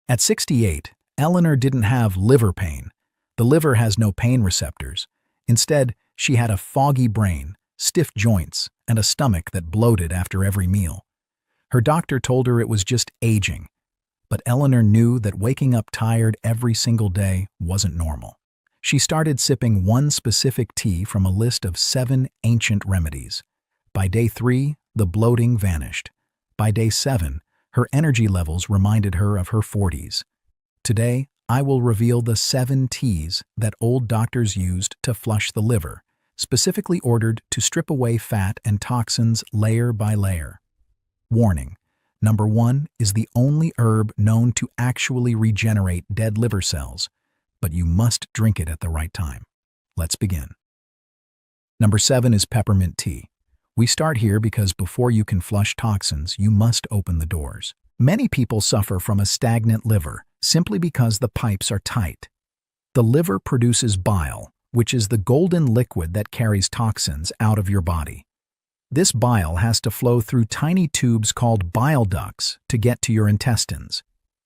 At 68, Eleanor didn't have liver pain. The liver has no pain receptors. Instead, she had a foggy brain, stiff joints, and a stomach that bloated after every meal. Her doctor told her it was just aging, but Eleanor knew that waking up tired every single day wasn't normal. She started sipping one specific tea from a list of 7 ancient remedies. By day 3, the bloating vanished. By day 7, her energy levels reminded her of her 40s. Today, I will reveal the 7 teas that old doctors used to flush the liver, specifically ordered to strip away fat and toxins layer by layer. Warning: Number 1 is the only herb known to actually regenerate dead liver cells, but you must drink it at the right time. Let's begin. Number 7 is peppermint tea. We start here because before you can flush toxins, you must open the doors. Many people suffer from a stagnant liver simply because the pipes are tight. The liver produces bile, which is the golden liquid that carries toxins out of your body. This bile has to flow through tiny tubes called bile ducts to get to your intestines.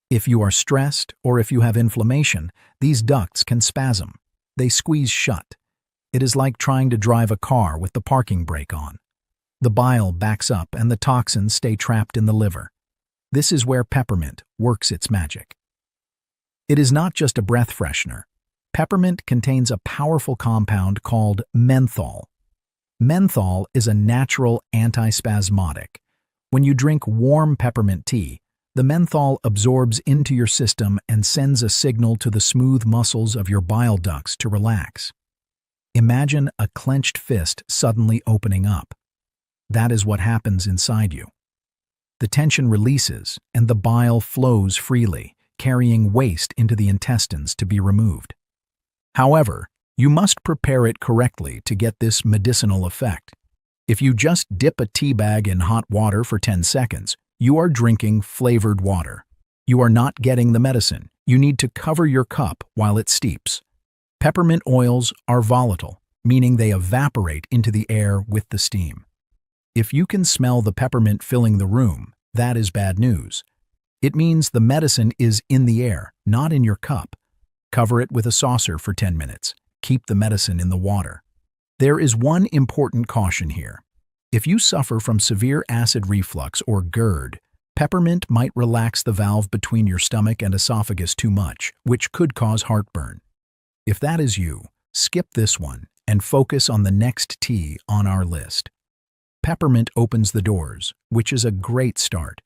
If you are stressed or if you have inflammation, these ducts can spasm. They squeeze shut. It is like trying to drive a car with the parking brake on. The bile backs up and the toxins stay trapped in the liver. This is where peppermint works its magic. It is not just a breath freshener. Peppermint contains a powerful compound called menthol. Menthol is a natural antispasmodic. When you drink warm peppermint tea, the menthol absorbs into your system and sends a signal to the smooth muscles of your bile ducts to relax. Imagine a clenched fist suddenly opening up. That is what happens inside you. The tension releases and the bile flows freely, carrying waste into the intestines to be removed. However, you must prepare it correctly to get this medicinal effect. If you just dip a tea bag in hot water for 10 seconds, you are drinking flavored water. You are not getting the medicine. You need to cover your cup while it steeps. Peppermint oils are volatile, meaning they evaporate into the air with the steam. If you can smell the peppermint filling the room, that is bad news. It means the medicine is in the air, not in your cup. Cover it with a saucer for 10 minutes. Keep the medicine in the water. There is one important caution here. If you suffer from severe acid reflux or GERD, peppermint might relax the valve between your stomach and esophagus too much, which could cause heartburn. If that is you, skip this one and focus on the next tea on our list. Peppermint opens the doors, which is a great start.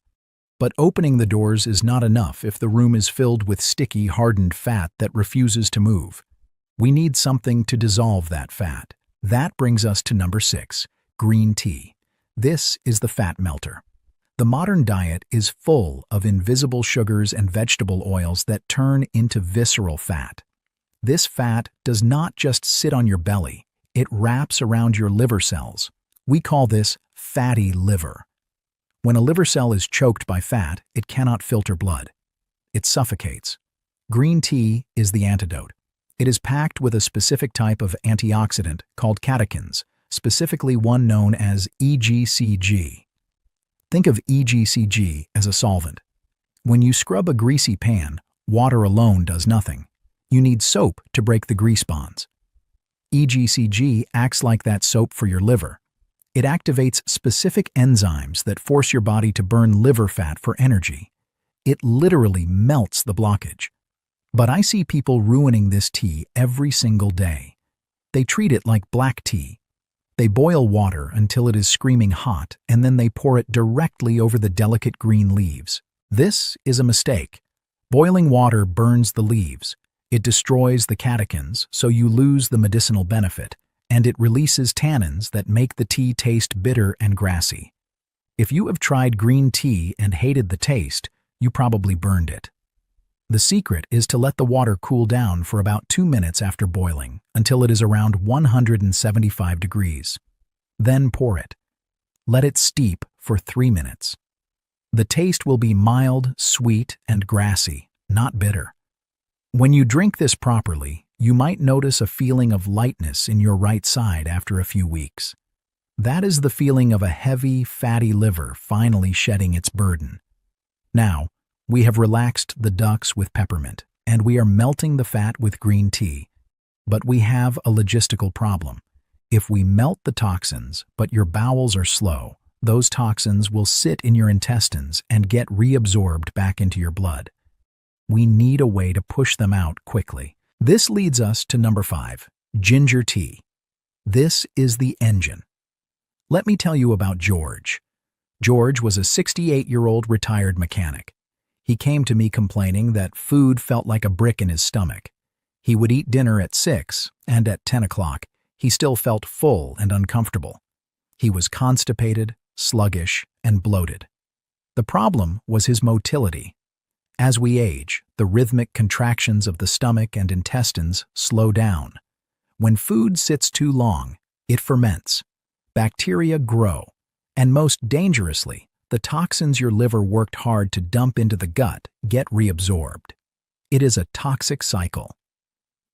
But opening the doors is not enough if the room is filled with sticky, hardened fat that refuses to move. We need something to dissolve that fat. That brings us to number 6, green tea. This is the fat melter. The modern diet is full of invisible sugars and vegetable oils that turn into visceral fat. This fat does not just sit on your belly, it wraps around your liver cells. We call this fatty liver. When a liver cell is choked by fat, it cannot filter blood. It suffocates. Green tea is the antidote. It is packed with a specific type of antioxidant called catechins, specifically one known as EGCG. Think of EGCG as a solvent. When you scrub a greasy pan, water alone does nothing. You need soap to break the grease bonds. EGCG acts like that soap for your liver. It activates specific enzymes that force your body to burn liver fat for energy. It literally melts the blockage. But I see people ruining this tea every single day. They treat it like black tea. They boil water until it is screaming hot, and then they pour it directly over the delicate green leaves. This is a mistake. Boiling water burns the leaves. It destroys the catechins, so you lose the medicinal benefit, and it releases tannins that make the tea taste bitter and grassy. If you have tried green tea and hated the taste, you probably burned it. The secret is to let the water cool down for about 2 minutes after boiling, until it is around 175 degrees. Then pour it. Let it steep for 3 minutes. The taste will be mild, sweet, and grassy, not bitter. When you drink this properly, you might notice a feeling of lightness in your right side after a few weeks. That is the feeling of a heavy, fatty liver finally shedding its burden. Now, We have relaxed the ducts with peppermint, and we are melting the fat with green tea. But we have a logistical problem. If we melt the toxins, but your bowels are slow, those toxins will sit in your intestines and get reabsorbed back into your blood. We need a way to push them out quickly. This leads us to number 5, ginger tea. This is the engine. Let me tell you about George. George was a 68-year-old retired mechanic. He came to me complaining that food felt like a brick in his stomach. He would eat dinner at 6, and at 10 o'clock, he still felt full and uncomfortable. He was constipated, sluggish, and bloated. The problem was his motility. As we age, the rhythmic contractions of the stomach and intestines slow down. When food sits too long, it ferments. Bacteria grow, and most dangerously, the toxins your liver worked hard to dump into the gut get reabsorbed. It is a toxic cycle.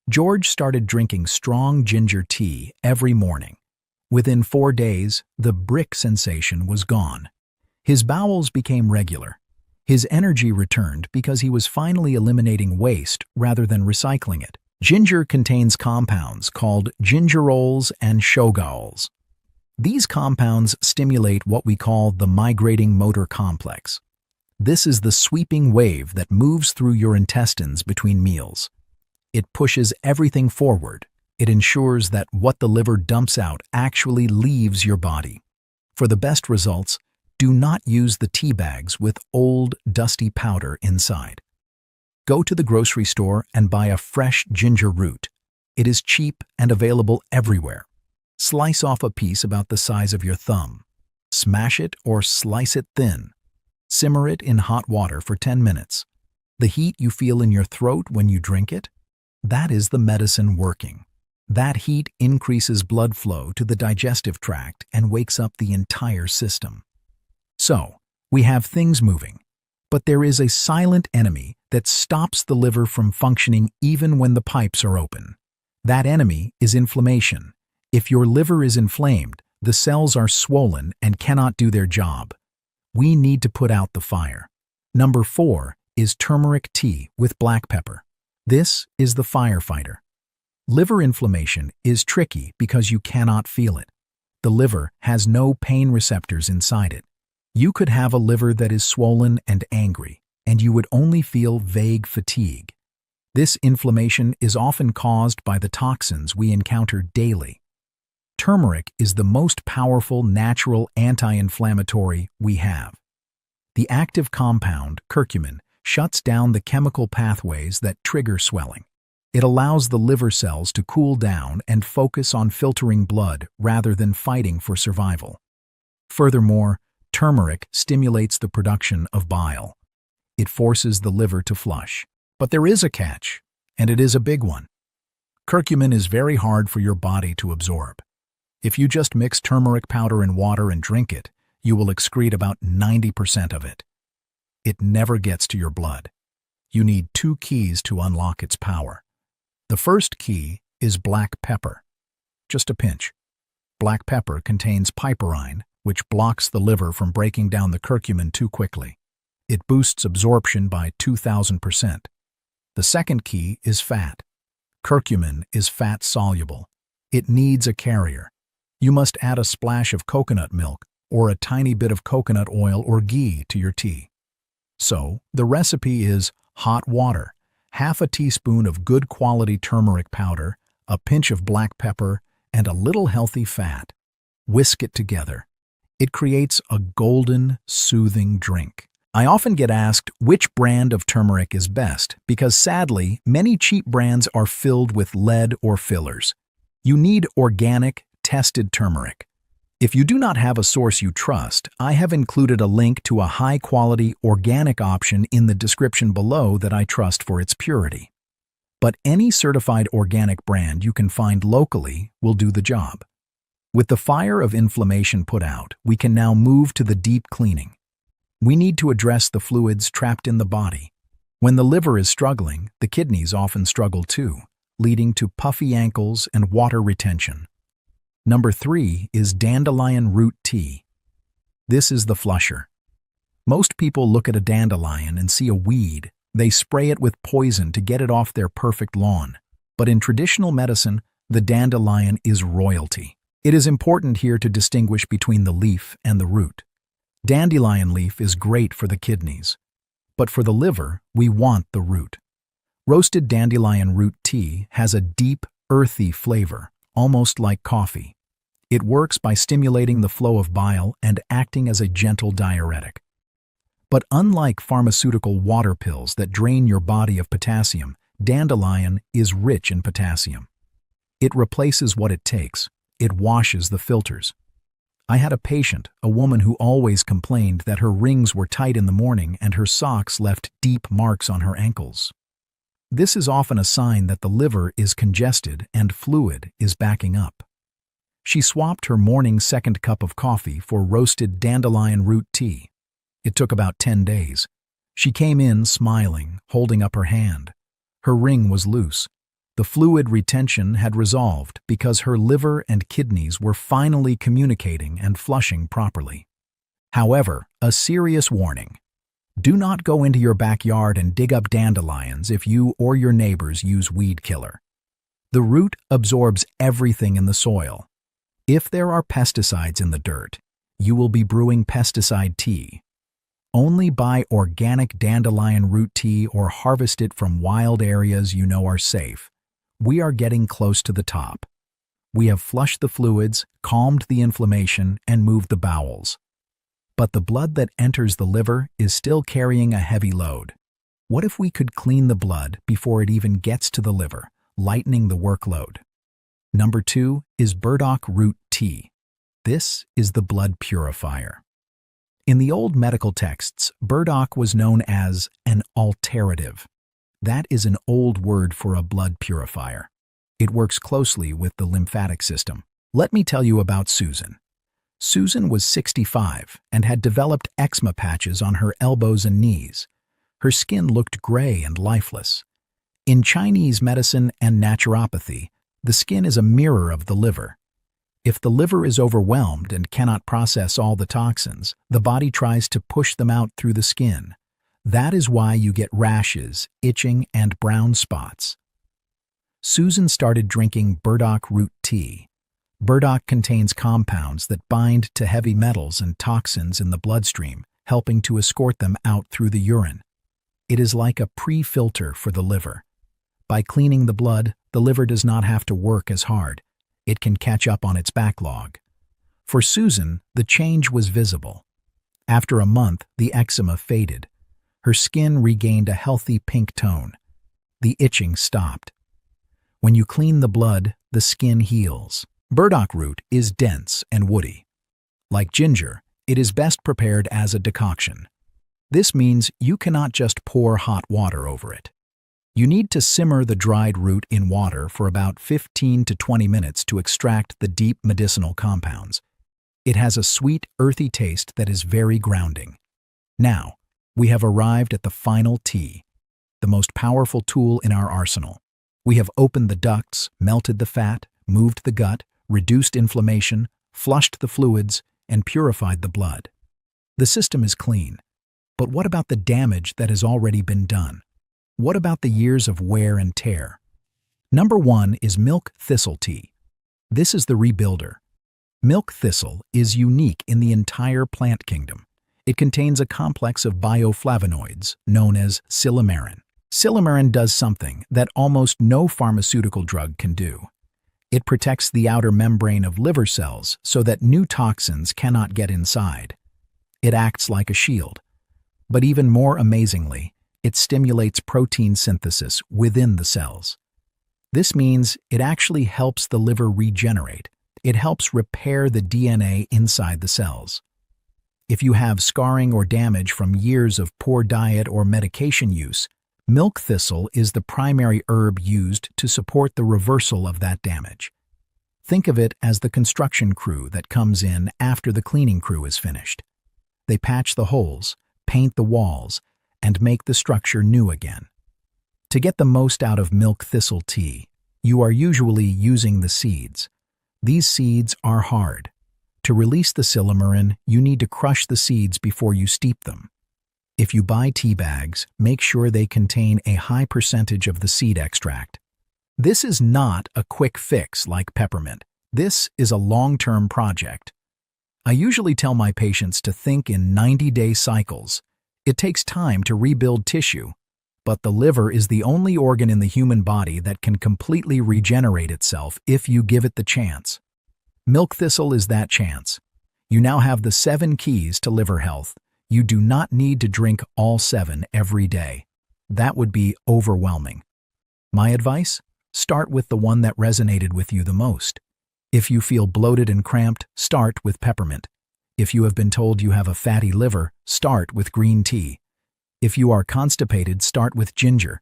George started drinking strong ginger tea every morning. Within 4 days, the brick sensation was gone. His bowels became regular. His energy returned because he was finally eliminating waste rather than recycling it. Ginger contains compounds called gingerols and shogaols. These compounds stimulate what we call the migrating motor complex. This is the sweeping wave that moves through your intestines between meals. It pushes everything forward. It ensures that what the liver dumps out actually leaves your body. For the best results, do not use the tea bags with old, dusty powder inside. Go to the grocery store and buy a fresh ginger root. It is cheap and available everywhere. Slice off a piece about the size of your thumb. Smash it or slice it thin. Simmer it in hot water for 10 minutes. The heat you feel in your throat when you drink it, that is the medicine working. That heat increases blood flow to the digestive tract and wakes up the entire system. So, we have things moving, but there is a silent enemy that stops the liver from functioning even when the pipes are open. That enemy is inflammation. If your liver is inflamed, the cells are swollen and cannot do their job. We need to put out the fire. Number 4 is turmeric tea with black pepper. This is the firefighter. Liver inflammation is tricky because you cannot feel it. The liver has no pain receptors inside it. You could have a liver that is swollen and angry, and you would only feel vague fatigue. This inflammation is often caused by the toxins we encounter daily. Turmeric is the most powerful natural anti-inflammatory we have. The active compound, curcumin, shuts down the chemical pathways that trigger swelling. It allows the liver cells to cool down and focus on filtering blood rather than fighting for survival. Furthermore, turmeric stimulates the production of bile. It forces the liver to flush. But there is a catch, and it is a big one. Curcumin is very hard for your body to absorb. If you just mix turmeric powder in water and drink it, you will excrete about 90% of it. It never gets to your blood. You need 2 keys to unlock its power. The first key is black pepper. Just a pinch. Black pepper contains piperine, which blocks the liver from breaking down the curcumin too quickly. It boosts absorption by 2,000%. The second key is fat. Curcumin is fat-soluble. It needs a carrier. You must add a splash of coconut milk or a tiny bit of coconut oil or ghee to your tea. So, the recipe is hot water, half a teaspoon of good quality turmeric powder, a pinch of black pepper, and a little healthy fat. Whisk it together. It creates a golden, soothing drink. I often get asked which brand of turmeric is best because sadly, many cheap brands are filled with lead or fillers. You need organic, tested turmeric. If you do not have a source you trust, I have included a link to a high-quality organic option in the description below that I trust for its purity. But any certified organic brand you can find locally will do the job. With the fire of inflammation put out, we can now move to the deep cleaning. We need to address the fluids trapped in the body. When the liver is struggling, the kidneys often struggle too, leading to puffy ankles and water retention. Number 3 is dandelion root tea. This is the flusher. Most people look at a dandelion and see a weed. They spray it with poison to get it off their perfect lawn. But in traditional medicine, the dandelion is royalty. It is important here to distinguish between the leaf and the root. Dandelion leaf is great for the kidneys, but for the liver, we want the root. Roasted dandelion root tea has a deep, earthy flavor, almost like coffee. It works by stimulating the flow of bile and acting as a gentle diuretic. But unlike pharmaceutical water pills that drain your body of potassium, dandelion is rich in potassium. It replaces what it takes. It washes the filters. I had a patient, a woman who always complained that her rings were tight in the morning and her socks left deep marks on her ankles. This is often a sign that the liver is congested and fluid is backing up. She swapped her morning second cup of coffee for roasted dandelion root tea. It took about 10 days. She came in smiling, holding up her hand. Her ring was loose. The fluid retention had resolved because her liver and kidneys were finally communicating and flushing properly. However, a serious warning. Do not go into your backyard and dig up dandelions if you or your neighbors use weed killer. The root absorbs everything in the soil. If there are pesticides in the dirt, you will be brewing pesticide tea. Only buy organic dandelion root tea or harvest it from wild areas you know are safe. We are getting close to the top. We have flushed the fluids, calmed the inflammation, and moved the bowels. But the blood that enters the liver is still carrying a heavy load. What if we could clean the blood before it even gets to the liver, lightening the workload? Number 2 is burdock root tea. This is the blood purifier. In the old medical texts, burdock was known as an alterative. That is an old word for a blood purifier. It works closely with the lymphatic system. Let me tell you about Susan. Susan was 65 and had developed eczema patches on her elbows and knees. Her skin looked gray and lifeless. In Chinese medicine and naturopathy, the skin is a mirror of the liver. If the liver is overwhelmed and cannot process all the toxins, the body tries to push them out through the skin. That is why you get rashes, itching, and brown spots. Susan started drinking burdock root tea. Burdock contains compounds that bind to heavy metals and toxins in the bloodstream, helping to escort them out through the urine. It is like a pre-filter for the liver. By cleaning the blood, the liver does not have to work as hard. It can catch up on its backlog. For Susan, the change was visible. After a month, the eczema faded. Her skin regained a healthy pink tone. The itching stopped. When you clean the blood, the skin heals. Burdock root is dense and woody. Like ginger, it is best prepared as a decoction. This means you cannot just pour hot water over it. You need to simmer the dried root in water for about 15 to 20 minutes to extract the deep medicinal compounds. It has a sweet, earthy taste that is very grounding. Now, we have arrived at the final tea, the most powerful tool in our arsenal. We have opened the ducts, melted the fat, moved the gut, reduced inflammation, flushed the fluids, and purified the blood. The system is clean. But what about the damage that has already been done? What about the years of wear and tear? Number 1 is milk thistle tea. This is the rebuilder. Milk thistle is unique in the entire plant kingdom. It contains a complex of bioflavonoids known as silymarin. Silymarin does something that almost no pharmaceutical drug can do. It protects the outer membrane of liver cells so that new toxins cannot get inside. It acts like a shield. But even more amazingly, it stimulates protein synthesis within the cells. This means it actually helps the liver regenerate. It helps repair the DNA inside the cells. If you have scarring or damage from years of poor diet or medication use, milk thistle is the primary herb used to support the reversal of that damage. Think of it as the construction crew that comes in after the cleaning crew is finished. They patch the holes, paint the walls, and make the structure new again. To get the most out of milk thistle tea, you are usually using the seeds. These seeds are hard. To release the silymarin, you need to crush the seeds before you steep them. If you buy tea bags, make sure they contain a high percentage of the seed extract. This is not a quick fix like peppermint. This is a long-term project. I usually tell my patients to think in 90-day cycles. It takes time to rebuild tissue, but the liver is the only organ in the human body that can completely regenerate itself if you give it the chance. Milk thistle is that chance. You now have the 7 keys to liver health. You do not need to drink all 7 every day. That would be overwhelming. My advice? Start with the one that resonated with you the most. If you feel bloated and cramped, start with peppermint. If you have been told you have a fatty liver, start with green tea. If you are constipated, start with ginger.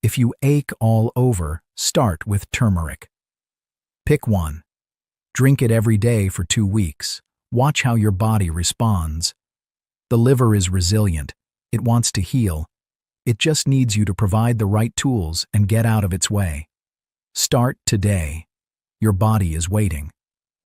If you ache all over, start with turmeric. Pick one. Drink it every day for 2 weeks. Watch how your body responds. The liver is resilient. It wants to heal. It just needs you to provide the right tools and get out of its way. Start today. Your body is waiting.